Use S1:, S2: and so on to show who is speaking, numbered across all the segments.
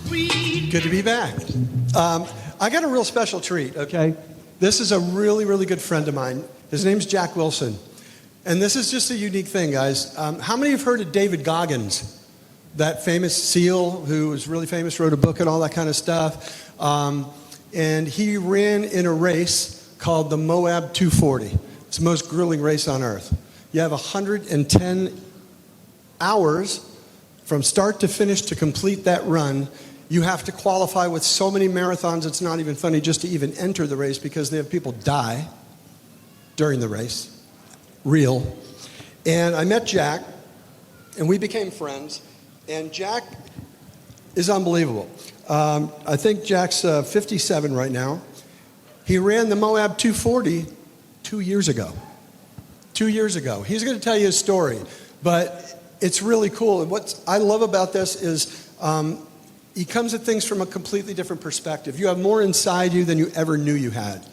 S1: Good to be back. I got a real special treat, okay? This is a really, really good friend of mine. His name's Jack Wilson. And this is just a unique thing, guys. How many have heard of David Goggins? That famous SEAL who was really famous, wrote a book and all that kind of stuff. And he ran in a race called the Moab 240. It's the most grueling race on earth. You have 110 hours from start to finish to complete that run. You have to qualify with so many marathons, it's not even funny just to even enter the race because they have people die during the race. Real. And I met Jack, and we became friends. And Jack is unbelievable. I think Jack's 57 right now. He ran the Moab 240 2 years ago. 2 years ago. He's going to tell you his story, but it's really cool. And what I love about this is he comes at things from a completely different perspective. You have more inside you than you ever knew you had.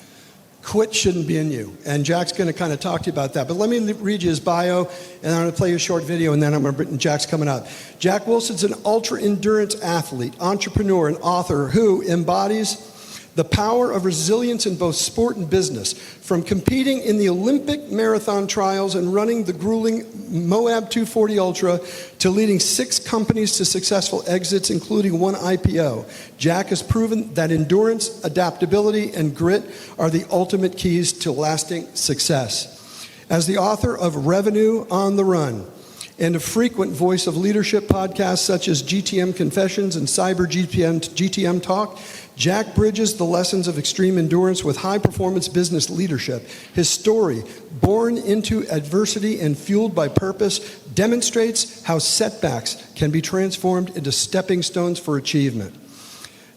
S1: Quit shouldn't be in you. And Jack's going to kind of talk to you about that. But let me read you his bio, and I'm going to play you a short video, and then Jack's coming up. Jack Wilson's an ultra-endurance athlete, entrepreneur, and author who embodies the power of resilience in both sport and business. From competing in the Olympic marathon trials and running the grueling Moab 240 Ultra to leading 6 companies to successful exits, including 1 IPO, Jack has proven that endurance, adaptability, and grit are the ultimate keys to lasting success. As the author of Revenue on the Run, and a frequent voice of leadership podcasts such as GTM Confessions and Cyber GTM Talk, Jack bridges the lessons of extreme endurance with high-performance business leadership. His story, born into adversity and fueled by purpose, demonstrates how setbacks can be transformed into stepping stones for achievement.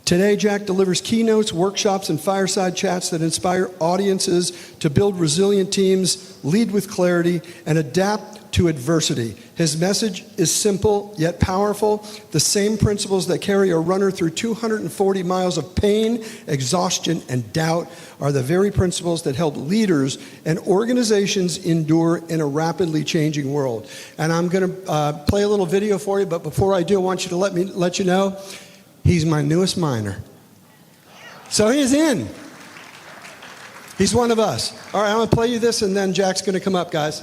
S1: Today, Jack delivers keynotes, workshops, and fireside chats that inspire audiences to build resilient teams, lead with clarity, and adapt to adversity. His message is simple yet powerful. The same principles that carry a runner through 240 miles of pain, exhaustion, and doubt are the very principles that help leaders and organizations endure in a rapidly changing world. And I'm going to play a little video for you, but before I do, I want you to let you know he's my newest miner. So he's in. He's one of us. All right, I'm going to play you this, and then Jack's going to come up, guys.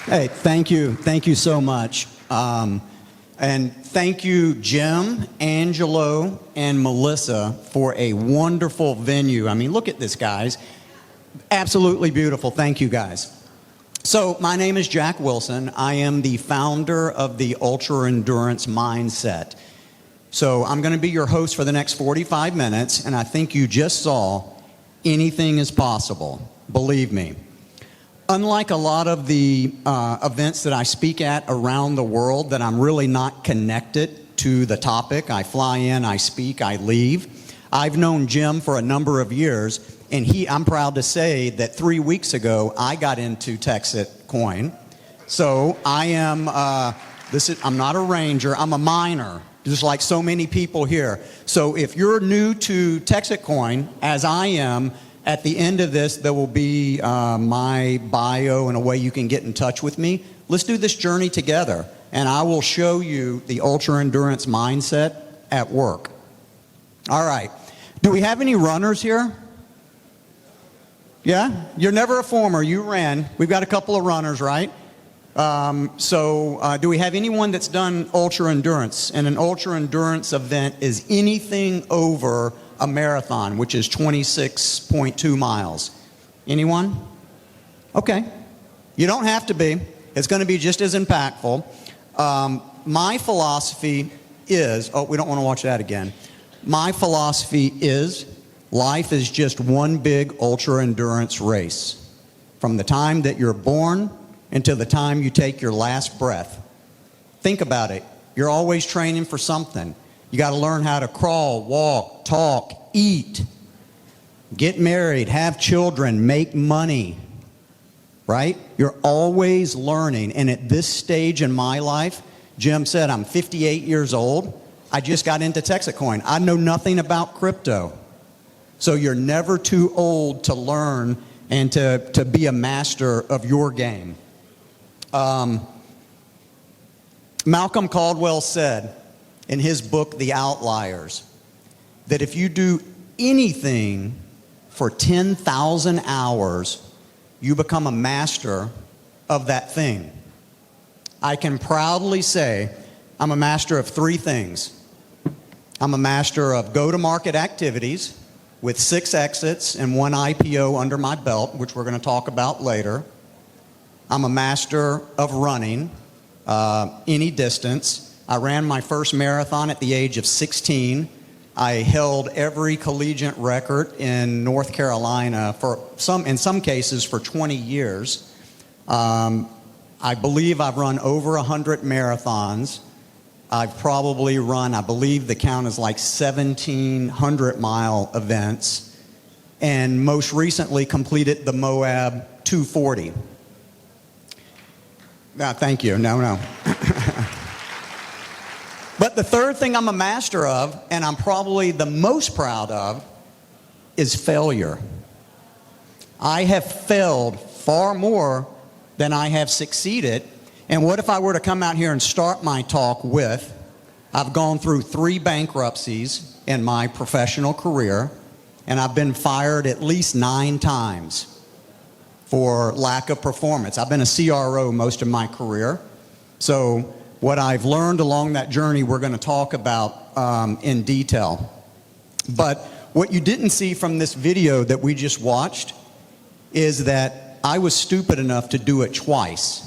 S2: Hey, thank you so much. And thank you, Jim, Angelo, and Melissa for a wonderful venue. I mean, look at this, guys. Absolutely beautiful. Thank you, guys. So my name is Jack Wilson. I am the founder of the Ultra Endurance Mindset. So I'm going to be your host for the next 45 minutes, and I think you just saw anything is possible. Believe me. Unlike a lot of the events that I speak at around the world that I'm really not connected to the topic, I fly in, I speak, I leave. I've known Jim for a number of years, and I'm proud to say that 3 weeks ago, I got into TexIT coin. So I am, I'm not a ranger, I'm a miner, just like so many people here. So if you're new to TexIT coin, as I am, at the end of this, there will be my bio and a way you can get in touch with me. Let's do this journey together, and I will show you the ultra endurance mindset at work. All right. Do we have any runners here? Yeah? You're never a former. You ran. We've got a couple of runners, right? Do we have anyone that's done ultra endurance? And an ultra endurance event is anything over a marathon, which is 26.2 miles. Anyone? Okay. You don't have to be. It's going to be just as impactful. My philosophy is, we don't want to watch that again. My philosophy is life is just one big ultra endurance race. From the time that you're born until the time you take your last breath. Think about it. You're always training for something. You got to learn how to crawl, walk, talk, eat, get married, have children, make money, right? You're always learning. And at this stage in my life, Jim said I'm 58 years old. I just got into TexIT coin. I know nothing about crypto. So you're never too old to learn and to be a master of your game. Malcolm Caldwell said in his book, The Outliers, that if you do anything for 10,000 hours, you become a master of that thing. I can proudly say I'm a master of 3 things. I'm a master of go-to-market activities with 6 exits and 1 IPO under my belt, which we're going to talk about later. I'm a master of running any distance. I ran my first marathon at the age of 16. I held every collegiate record in North Carolina in some cases for 20 years. I believe I've run over 100 marathons. I've probably run, I believe the count is like 1,700-mile events, and most recently completed the Moab 240. Thank you. No. But the third thing I'm a master of, and I'm probably the most proud of, is failure. I have failed far more than I have succeeded. And what if I were to come out here and start my talk with, I've gone through 3 bankruptcies in my professional career, and I've been fired at least 9 times for lack of performance. I've been a CRO most of my career. So what I've learned along that journey, we're going to talk about in detail. But what you didn't see from this video that we just watched is that I was stupid enough to do it twice.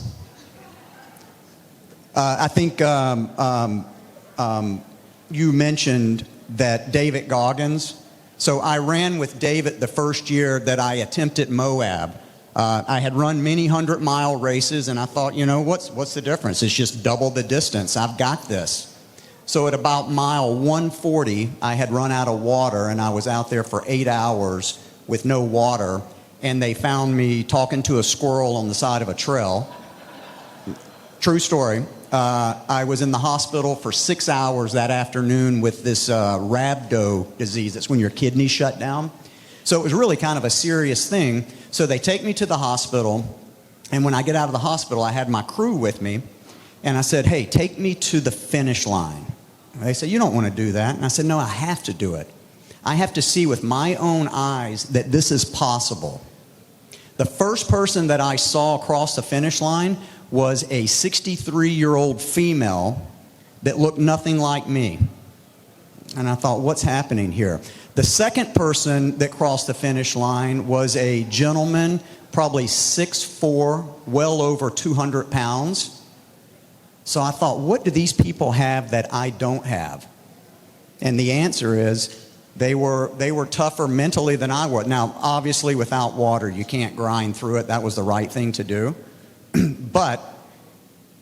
S2: I think you mentioned that David Goggins. So I ran with David the first year that I attempted Moab. I had run many 100-mile races, and I thought, you know, what's the difference? It's just double the distance. I've got this. So at about mile 140, I had run out of water, and I was out there for 8 hours with no water, and they found me talking to a squirrel on the side of a trail. True story. I was in the hospital for 6 hours that afternoon with this rhabdo disease. That's when your kidneys shut down. So it was really kind of a serious thing. So they take me to the hospital, and when I get out of the hospital, I had my crew with me, and I said, hey, take me to the finish line. And they said, you don't want to do that. And I said, no, I have to do it. I have to see with my own eyes that this is possible. The first person that I saw across the finish line was a 63-year-old female that looked nothing like me. And I thought, what's happening here? The second person that crossed the finish line was a gentleman, probably 6'4", well over 200 pounds. So I thought, what do these people have that I don't have? And the answer is they were tougher mentally than I was. Now, obviously, without water, you can't grind through it. That was the right thing to do. But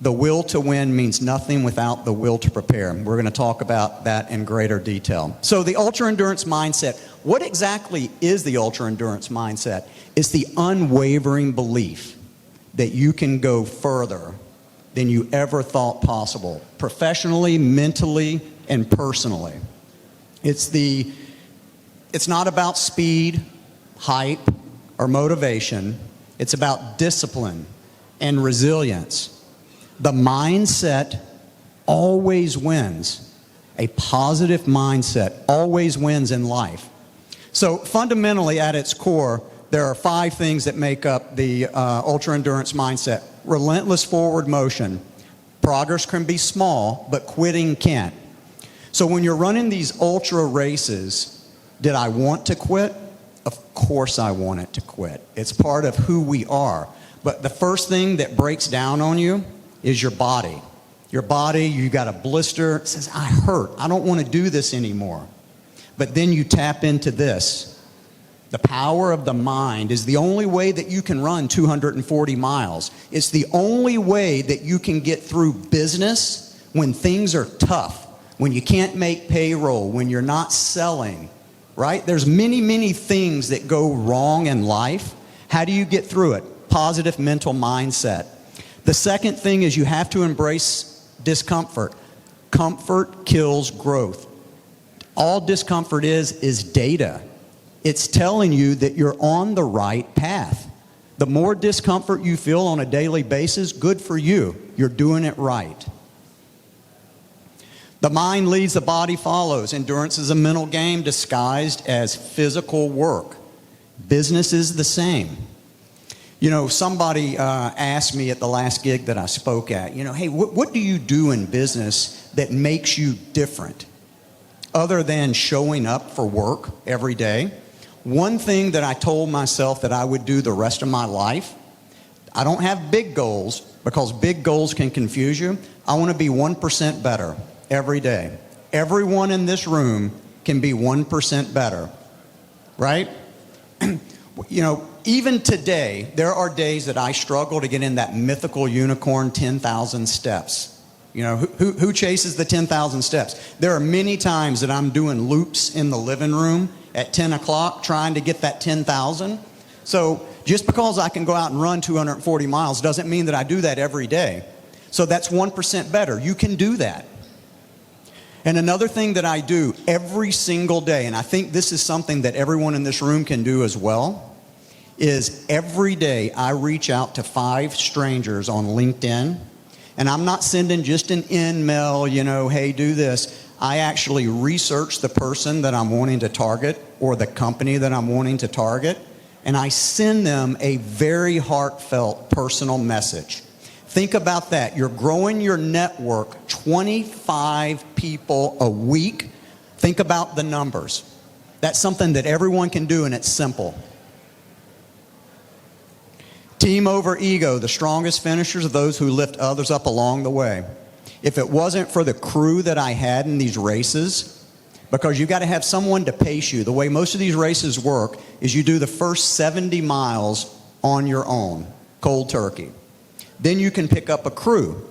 S2: the will to win means nothing without the will to prepare. We're going to talk about that in greater detail. So the ultra-endurance mindset, what exactly is the ultra-endurance mindset? It's the unwavering belief that you can go further than you ever thought possible, professionally, mentally, and personally. It's not about speed, hype, or motivation. It's about discipline and resilience. The mindset always wins. A positive mindset always wins in life. So fundamentally, at its core, there are 5 things that make up the ultra-endurance mindset. Relentless forward motion. Progress can be small, but quitting can't. So when you're running these ultra races, did I want to quit? Of course I wanted to quit. It's part of who we are. But the first thing that breaks down on you is your body. Your body, you got a blister, it says, I hurt, I don't want to do this anymore. But then you tap into this. The power of the mind is the only way that you can run 240 miles. It's the only way that you can get through business when things are tough, when you can't make payroll, when you're not selling, right? There's many, many things that go wrong in life. How do you get through it? Positive mental mindset. The second thing is you have to embrace discomfort. Comfort kills growth. All discomfort is data. It's telling you that you're on the right path. The more discomfort you feel on a daily basis, good for you. You're doing it right. The mind leads, the body follows. Endurance is a mental game disguised as physical work. Business is the same. You know, somebody asked me at the last gig that I spoke at, hey, what do you do in business that makes you different? Other than showing up for work every day, one thing that I told myself that I would do the rest of my life, I don't have big goals because big goals can confuse you. I want to be 1% better every day. Everyone in this room can be 1% better, right? Even today, there are days that I struggle to get in that mythical unicorn 10,000 steps. Who chases the 10,000 steps? There are many times that I'm doing loops in the living room at 10 o'clock trying to get that 10,000. So just because I can go out and run 240 miles doesn't mean that I do that every day. So that's 1% better. You can do that. And another thing that I do every single day, and I think this is something that everyone in this room can do as well, is every day I reach out to 5 strangers on LinkedIn. And I'm not sending just an email, hey, do this. I actually research the person that I'm wanting to target or the company that I'm wanting to target, and I send them a very heartfelt personal message. Think about that. You're growing your network 25 people a week. Think about the numbers. That's something that everyone can do, and it's simple. Team over ego. The strongest finishers are those who lift others up along the way. If it wasn't for the crew that I had in these races, because you've got to have someone to pace you. The way most of these races work is you do the first 70 miles on your own, cold turkey. Then you can pick up a crew.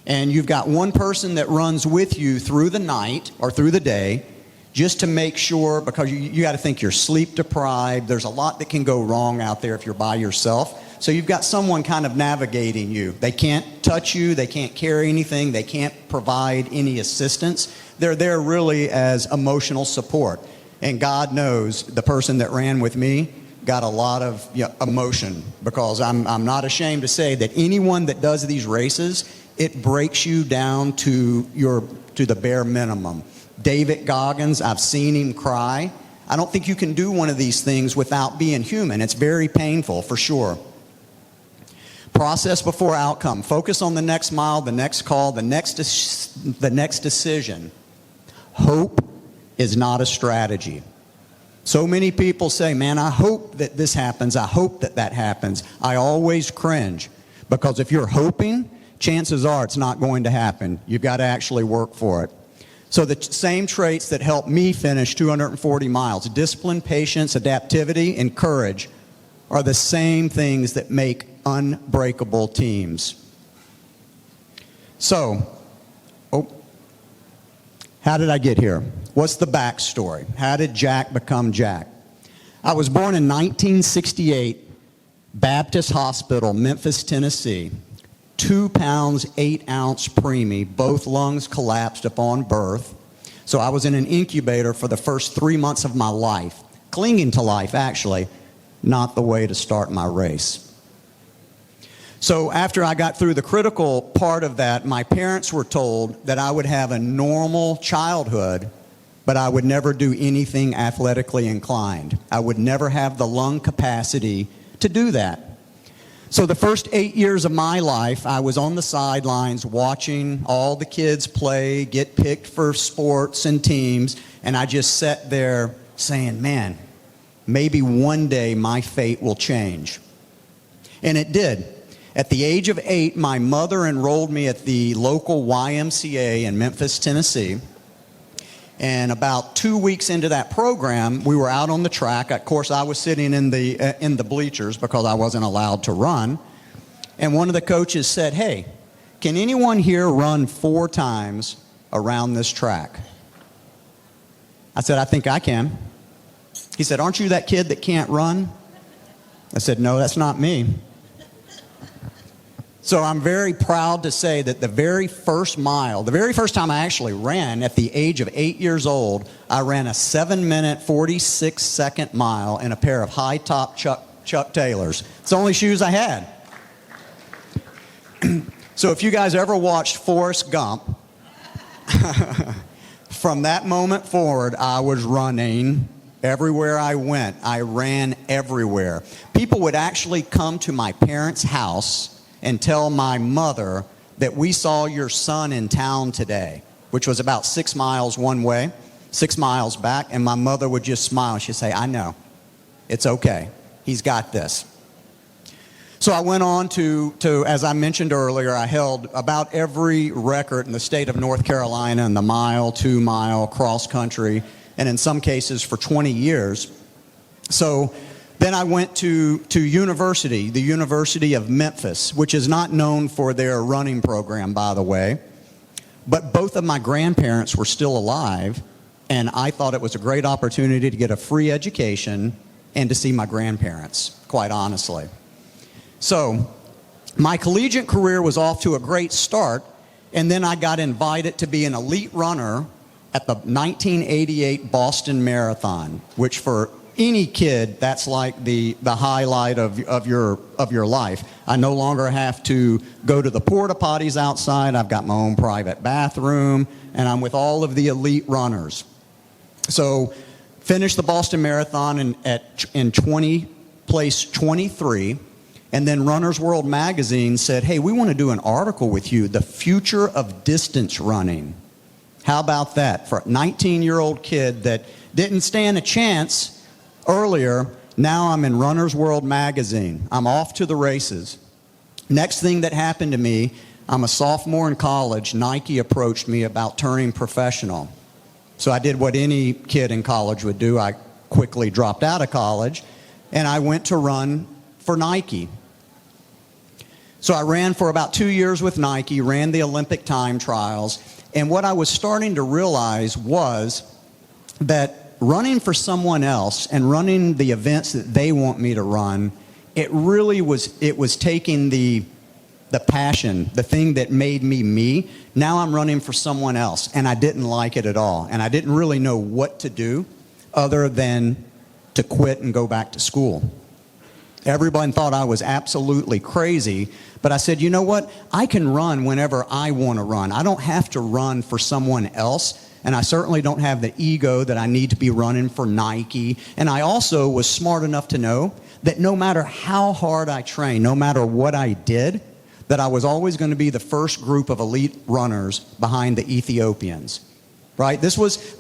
S2: And you've got one person that runs with you through the night or through the day just to make sure, because you got to think you're sleep deprived. There's a lot that can go wrong out there if you're by yourself. So you've got someone kind of navigating you. They can't touch you. They can't carry anything. They can't provide any assistance. They're there really as emotional support. And God knows the person that ran with me got a lot of emotion, because I'm not ashamed to say that anyone that does these races, it breaks you down to the bare minimum. David Goggins, I've seen him cry. I don't think you can do one of these things without being human. It's very painful, for sure. Process before outcome. Focus on the next mile, the next call, the next decision. Hope is not a strategy. So many people say, man, I hope that this happens. I hope that that happens. I always cringe, because if you're hoping, chances are it's not going to happen. You've got to actually work for it. So the same traits that helped me finish 240 miles, discipline, patience, adaptivity, and courage, are the same things that make unbreakable teams. So, how did I get here? What's the backstory? How did Jack become Jack? I was born in 1968, Baptist Hospital, Memphis, Tennessee. 2 pounds, 8 ounce preemie, both lungs collapsed upon birth. So I was in an incubator for the first 3 months of my life, clinging to life, actually. Not the way to start my race. So after I got through the critical part of that, my parents were told that I would have a normal childhood, but I would never do anything athletically inclined. I would never have the lung capacity to do that. So the first 8 years of my life, I was on the sidelines watching all the kids play, get picked for sports and teams, and I just sat there saying, man, maybe one day my fate will change. And it did. At the age of 8, my mother enrolled me at the local YMCA in Memphis, Tennessee. And about 2 weeks into that program, we were out on the track. Of course, I was sitting in the bleachers because I wasn't allowed to run. And one of the coaches said, hey, can anyone here run 4 times around this track? I said, I think I can. He said, aren't you that kid that can't run? I said, no, that's not me. So I'm very proud to say that the very first mile, the very first time I actually ran at the age of 8 years old, I ran a 7-minute, 46-second mile in a pair of high-top Chuck Taylors. It's the only shoes I had. So if you guys ever watched Forrest Gump, from that moment forward, I was running everywhere I went. I ran everywhere. People would actually come to my parents' house and tell my mother that we saw your son in town today, which was about 6 miles one way, 6 miles back, and my mother would just smile. She'd say, I know. It's okay. He's got this. So I went on to, as I mentioned earlier, I held about every record in the state of North Carolina in the mile, 2-mile, cross country, and in some cases for 20 years. So then I went to university, the University of Memphis, which is not known for their running program, by the way. But both of my grandparents were still alive, and I thought it was a great opportunity to get a free education and to see my grandparents, quite honestly. So my collegiate career was off to a great start, and then I got invited to be an elite runner at the 1988 Boston Marathon, which for any kid, that's like the highlight of your life. I no longer have to go to the porta potties outside. I've got my own private bathroom, and I'm with all of the elite runners. So finished the Boston Marathon in place 23, and then Runner's World magazine said, hey, we want to do an article with you, the future of distance running. How about that? For a 19-year-old kid that didn't stand a chance earlier, now I'm in Runner's World magazine. I'm off to the races. Next thing that happened to me, I'm a sophomore in college. Nike approached me about turning professional. So I did what any kid in college would do. I quickly dropped out of college, and I went to run for Nike. So I ran for about 2 years with Nike, ran the Olympic time trials, and what I was starting to realize was that running for someone else and running the events that they want me to run, it was taking the passion, the thing that made me me. Now I'm running for someone else, and I didn't like it at all. And I didn't really know what to do other than to quit and go back to school. Everyone thought I was absolutely crazy, but I said, you know what? I can run whenever I want to run. I don't have to run for someone else. And I certainly don't have the ego that I need to be running for Nike. And I also was smart enough to know that no matter how hard I trained, no matter what I did, that I was always going to be the first group of elite runners behind the Ethiopians. Right? This was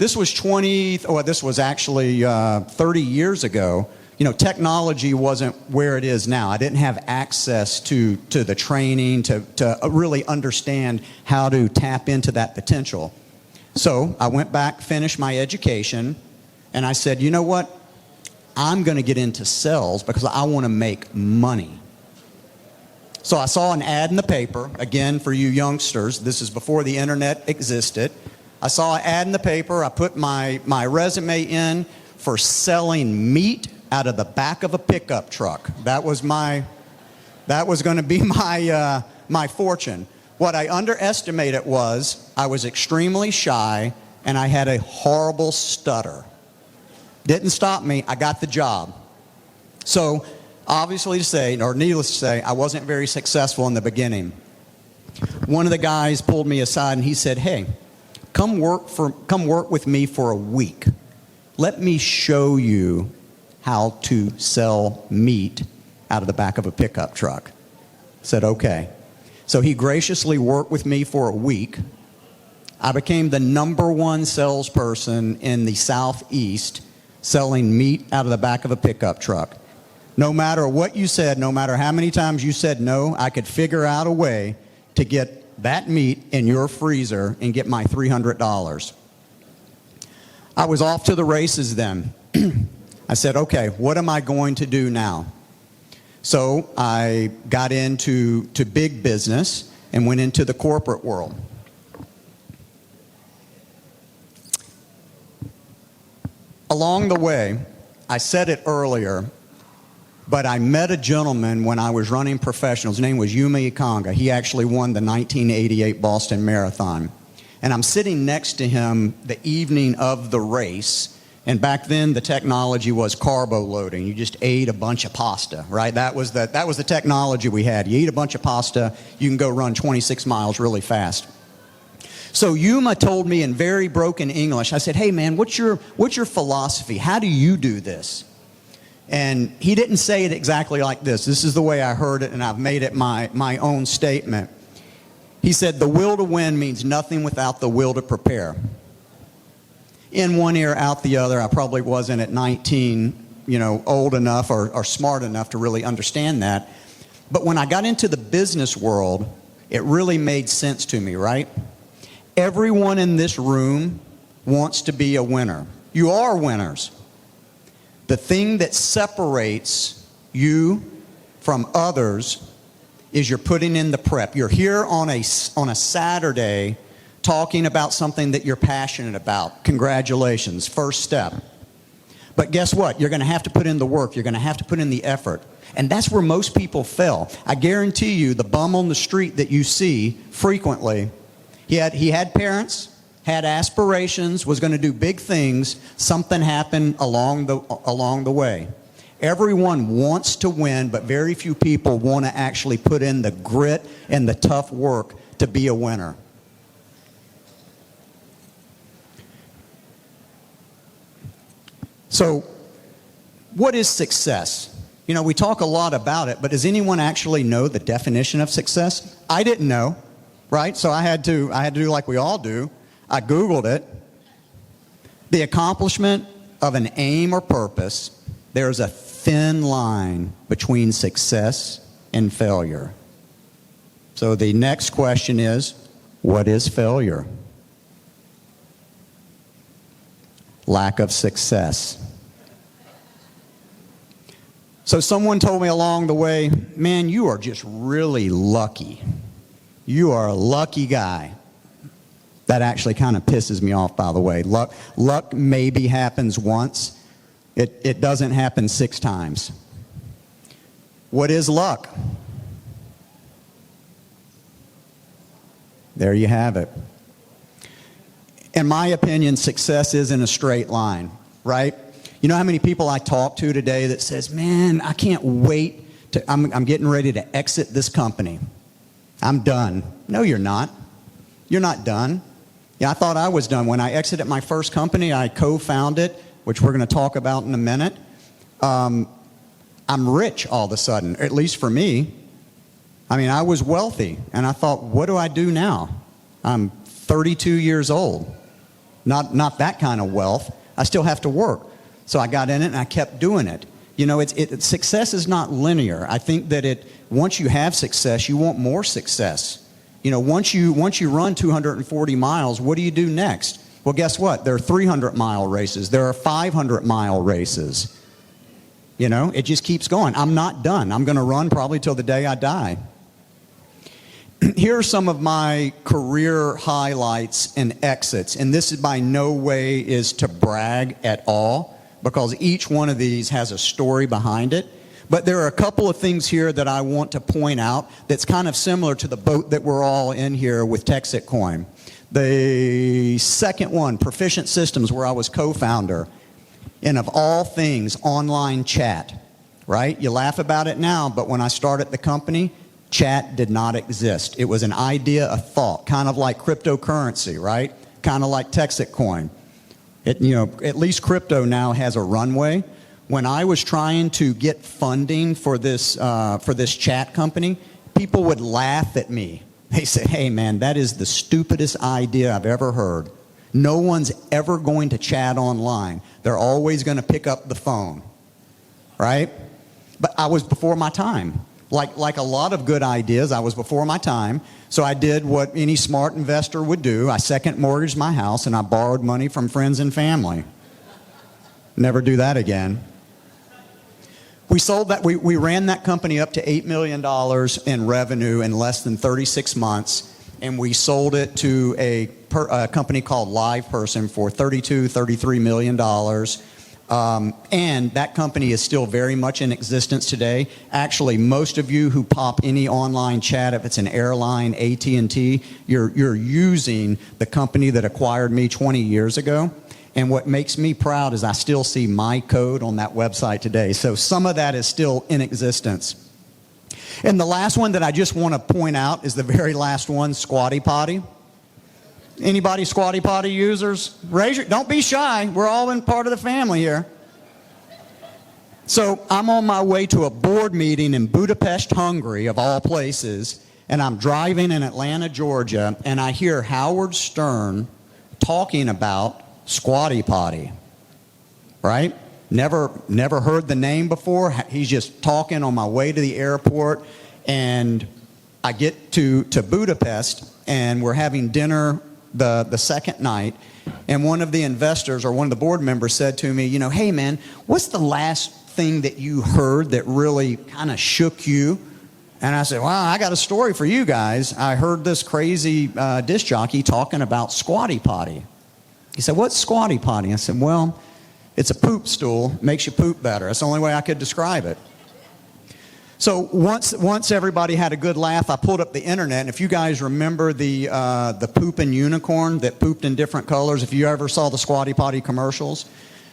S2: actually 30 years ago. You know, technology wasn't where it is now. I didn't have access to the training to really understand how to tap into that potential. So I went back, finished my education, and I said, you know what? I'm going to get into sales because I want to make money. So I saw an ad in the paper, again, for you youngsters. This is before the internet existed. I saw an ad in the paper. I put my resume in for selling meat out of the back of a pickup truck. That was going to be my fortune. What I underestimated was I was extremely shy and I had a horrible stutter. Didn't stop me. I got the job. So obviously to say, or needless to say, I wasn't very successful in the beginning. One of the guys pulled me aside and he said, hey, come work with me for a week. Let me show you how to sell meat out of the back of a pickup truck. I said, okay. So he graciously worked with me for a week. I became the #1 salesperson in the Southeast selling meat out of the back of a pickup truck. No matter what you said, no matter how many times you said no, I could figure out a way to get that meat in your freezer and get my $300. I was off to the races then. I said, okay, what am I going to do now? So I got into big business and went into the corporate world. Along the way, I said it earlier, But I met a gentleman when I was running professionals. His name was Yuma Ikanga. He actually won the 1988 Boston Marathon. And I'm sitting next to him the evening of the race. And back then, the technology was carbo loading. You just ate a bunch of pasta, right? That was the technology we had. You eat a bunch of pasta, you can go run 26 miles really fast. So Yuma told me in very broken English, I said, hey man, what's your philosophy? How do you do this? And he didn't say it exactly like this. This is the way I heard it, and I've made it my own statement. He said, the will to win means nothing without the will to prepare. In one ear, out the other. I probably wasn't at 19, old enough or smart enough to really understand that. But when I got into the business world, it really made sense to me, right? Everyone in this room wants to be a winner. You are winners. The thing that separates you from others is you're putting in the prep. You're here on a Saturday talking about something that you're passionate about. Congratulations, first step. But guess what? You're going to have to put in the work. You're going to have to put in the effort. And that's where most people fail. I guarantee you the bum on the street that you see frequently, he had parents, had aspirations, was going to do big things. Something happened along the way. Everyone wants to win, but very few people want to actually put in the grit and the tough work to be a winner. So, what is success? We talk a lot about it, but does anyone actually know the definition of success? I didn't know, right? So I had to do like we all do. I Googled it. The accomplishment of an aim or purpose. There's a thin line between success and failure. So the next question is, what is failure? Lack of success. So someone told me along the way, man, you are just really lucky. You are a lucky guy. That actually kind of pisses me off, by the way. Luck maybe happens once. It doesn't happen 6 times. What is luck? There you have it. In my opinion, success isn't a straight line, right? You know how many people I talk to today that says, man, I can't wait I'm getting ready to exit this company. I'm done. No, you're not. You're not done. Yeah, I thought I was done. When I exited my first company, I co-founded, which we're going to talk about in a minute. I'm rich all of a sudden, at least for me. I mean, I was wealthy, and I thought, what do I do now? I'm 32 years old. Not that kind of wealth. I still have to work. So I got in it, and I kept doing it. Success is not linear. I think that once you have success, you want more success. Once you run 240 miles, what do you do next? Well, guess what? There are 300-mile races. There are 500-mile races. It just keeps going. I'm not done. I'm going to run probably till the day I die. Here are some of my career highlights and exits, and this is by no way is to brag at all, because each one of these has a story behind it. But there are a couple of things here that I want to point out that's kind of similar to the boat that we're all in here with TexIT Coin. The second one, Proficient Systems, where I was co-founder, and of all things, online chat, right? You laugh about it now, but when I started the company, chat did not exist. It was an idea, a thought, kind of like cryptocurrency, right? Kind of like TexIT Coin. At least crypto now has a runway. When I was trying to get funding for this chat company, people would laugh at me. They say, hey man, that is the stupidest idea I've ever heard. No one's ever going to chat online. They're always going to pick up the phone, right? But I was before my time. Like a lot of good ideas, I was before my time. So I did what any smart investor would do. I second mortgaged my house and I borrowed money from friends and family. Never do that again. We sold that. We ran that company up to $8 million in revenue in less than 36 months, and we sold it to a company called LivePerson for $33 million. And that company is still very much in existence today. Actually, most of you who pop any online chat, if it's an airline, AT&T, you're using the company that acquired me 20 years ago. And what makes me proud is I still see my code on that website today. So some of that is still in existence. And the last one that I just want to point out is the very last one, Squatty Potty. Anybody Squatty Potty users? Don't be shy. We're all in part of the family here. So I'm on my way to a board meeting in Budapest, Hungary, of all places, and I'm driving in Atlanta, Georgia, and I hear Howard Stern talking about Squatty Potty, right? Never heard the name before. He's just talking on my way to the airport, and I get to Budapest, and we're having dinner the second night, and one of the investors or one of the board members said to me, hey man, what's the last thing that you heard that really kind of shook you? And I said, well, I got a story for you guys. I heard this crazy disc jockey talking about Squatty Potty. He said, what's Squatty Potty? I said, well, it's a poop stool, makes you poop better. That's the only way I could describe it. So once everybody had a good laugh, I pulled up the internet, and if you guys remember the pooping unicorn that pooped in different colors, if you ever saw the Squatty Potty commercials,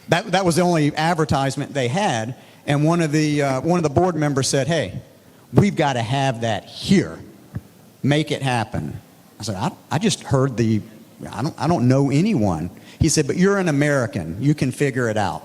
S2: that was the only advertisement they had. And one of the board members said, hey, we've got to have that here. Make it happen. I said, I just heard I don't know anyone. He said, but you're an American. You can figure it out.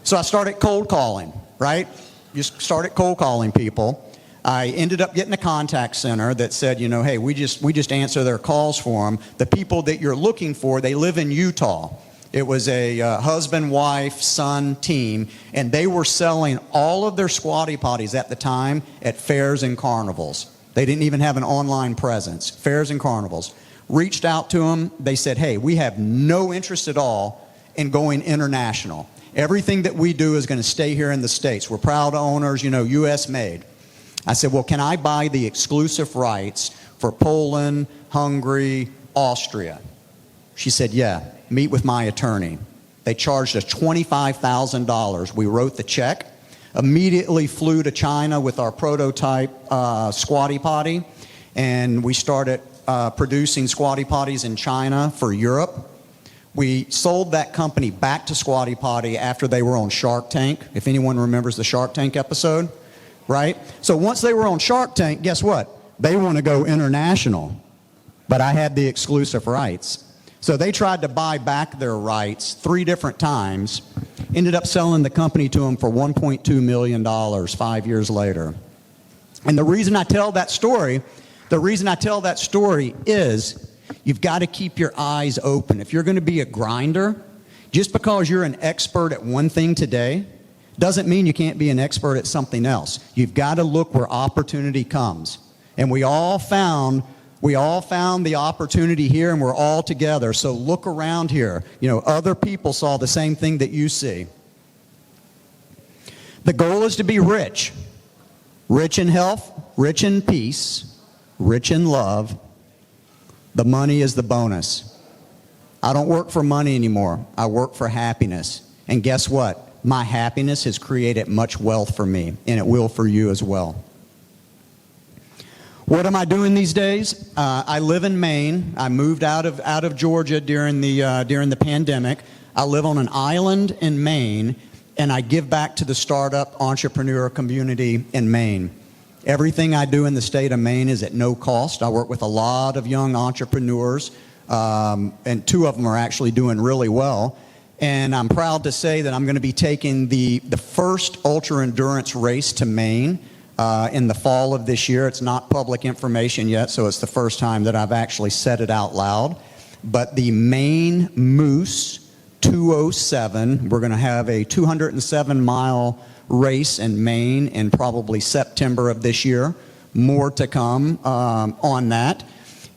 S2: So I started cold calling, right? Just started cold calling people. I ended up getting a contact center that said, hey, we just answer their calls for them. The people that you're looking for, they live in Utah. It was a husband, wife, son team, and they were selling all of their Squatty Potties at the time at fairs and carnivals. They didn't even have an online presence. Fairs and carnivals. Reached out to them. They said, hey, we have no interest at all in going international. Everything that we do is going to stay here in the States. We're proud owners, U.S. made. I said, well, can I buy the exclusive rights for Poland, Hungary, Austria? She said, yeah, meet with my attorney. They charged us $25,000. We wrote the check, immediately flew to China with our prototype Squatty Potty, and we started producing Squatty Potties in China for Europe. We sold that company back to Squatty Potty after they were on Shark Tank, if anyone remembers the Shark Tank episode, right? So once they were on Shark Tank, guess what? They want to go international, but I had the exclusive rights. So they tried to buy back their rights 3 different times, ended up selling the company to them for $1.2 million 5 years later. And the reason I tell that story is you've got to keep your eyes open. If you're going to be a grinder, just because you're an expert at one thing today doesn't mean you can't be an expert at something else. You've got to look where opportunity comes. And we all found the opportunity here, and we're all together. So look around here. Other people saw the same thing that you see. The goal is to be rich. Rich in health, rich in peace, rich in love. The money is the bonus. I don't work for money anymore. I work for happiness. And guess what? My happiness has created much wealth for me, and it will for you as well. What am I doing these days? I live in Maine. I moved out of Georgia during the pandemic. I live on an island in Maine, and I give back to the startup entrepreneur community in Maine. Everything I do in the state of Maine is at no cost. I work with a lot of young entrepreneurs, and 2 of them are actually doing really well. And I'm proud to say that I'm going to be taking the first ultra-endurance race to Maine in the fall of this year. It's not public information yet, so it's the first time that I've actually said it out loud. But the Maine Moose 207, we're going to have a 207-mile race in Maine in probably September of this year. More to come on that.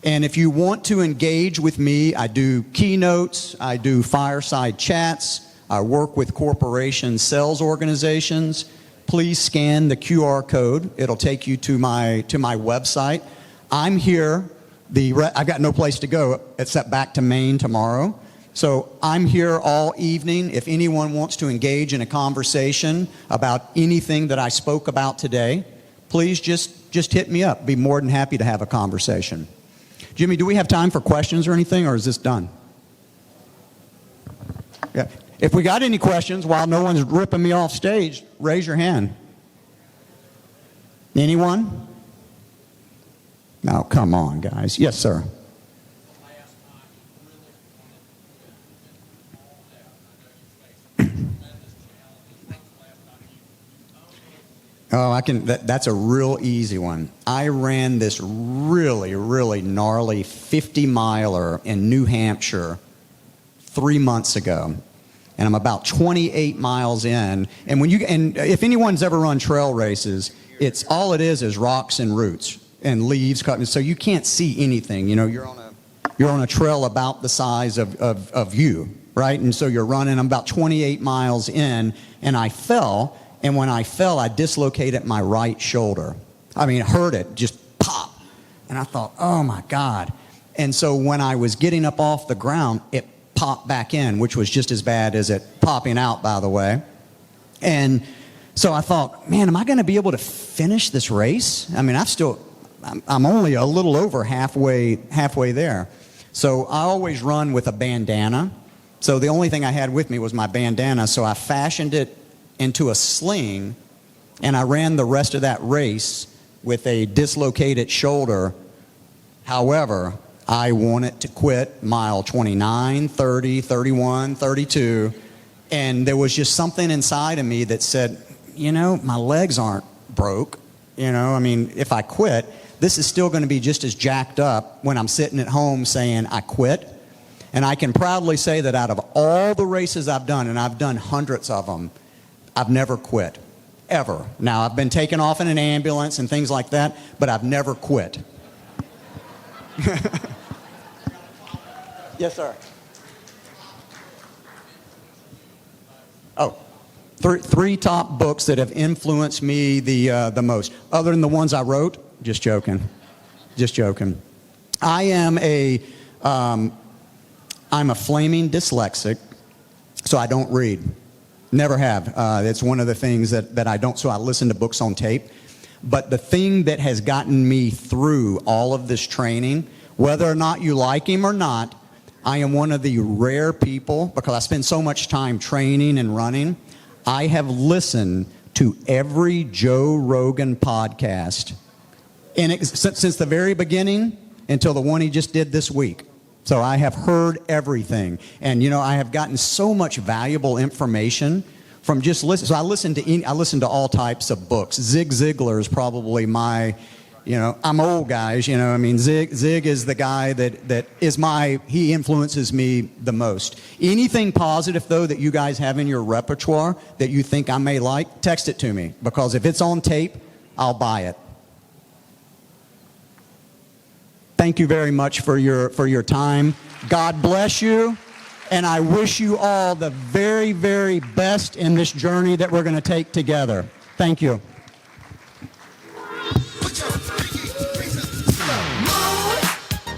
S2: And if you want to engage with me, I do keynotes, I do fireside chats, I work with corporation sales organizations. Please scan the QR code. It'll take you to my website. I'm here. I've got no place to go except back to Maine tomorrow. So I'm here all evening. If anyone wants to engage in a conversation about anything that I spoke about today, please just hit me up. Be more than happy to have a conversation. Jimmy, do we have time for questions or anything, or is this done? Yeah. If we got any questions while no one's ripping me off stage, raise your hand. Anyone? No, come on, guys. Yes, sir. Oh, I can. That's a real easy one. I ran this really, really gnarly 50-miler in New Hampshire 3 months ago, and I'm about 28 miles in. And if anyone's ever run trail races, it's all it is rocks and roots and leaves cutting, so you can't see anything. You know, you're on a trail about the size of you, right? And so you're running. I'm about 28 miles in, and I fell. And when I fell, I dislocated my right shoulder. I mean, heard it just pop. And I thought, oh my God. And so when I was getting up off the ground, it popped back in, which was just as bad as it popping out, by the way. And so I thought, man, am I going to be able to finish this race? I mean, I'm only a little over halfway there. So I always run with a bandana. So the only thing I had with me was my bandana. So I fashioned it into a sling, and I ran the rest of that race with a dislocated shoulder. However, I wanted to quit mile 29, 30, 31, 32, and there was just something inside of me that said, you know, my legs aren't broke. You know, I mean, if I quit, this is still going to be just as jacked up when I'm sitting at home saying I quit. And I can proudly say that out of all the races I've done, and I've done hundreds of them, I've never quit, ever. Now, I've been taken off in an ambulance and things like that, but I've never quit. Yes, sir. Oh, three top books that have influenced me the most, other than the ones I wrote. Just joking. Just joking. I'm a flaming dyslexic, so I don't read. Never have. It's one of the things that I don't, so I listen to books on tape. But the thing that has gotten me through all of this training, whether or not you like him or not, I am one of the rare people, because I spend so much time training and running, I have listened to every Joe Rogan podcast since the very beginning until the one he just did this week. So I have heard everything. And, you know, I have gotten so much valuable information from just listening. So I listen to all types of books. Zig Ziglar is probably my, you know, I'm old, guys, you know. I mean, Zig is the guy that is he influences me the most. Anything positive, though, that you guys have in your repertoire that you think I may like, text it to me. Because if it's on tape, I'll buy it. Thank you very much for your time. God bless you, and I wish you all the very, very best in this journey that we're going to take together. Thank you.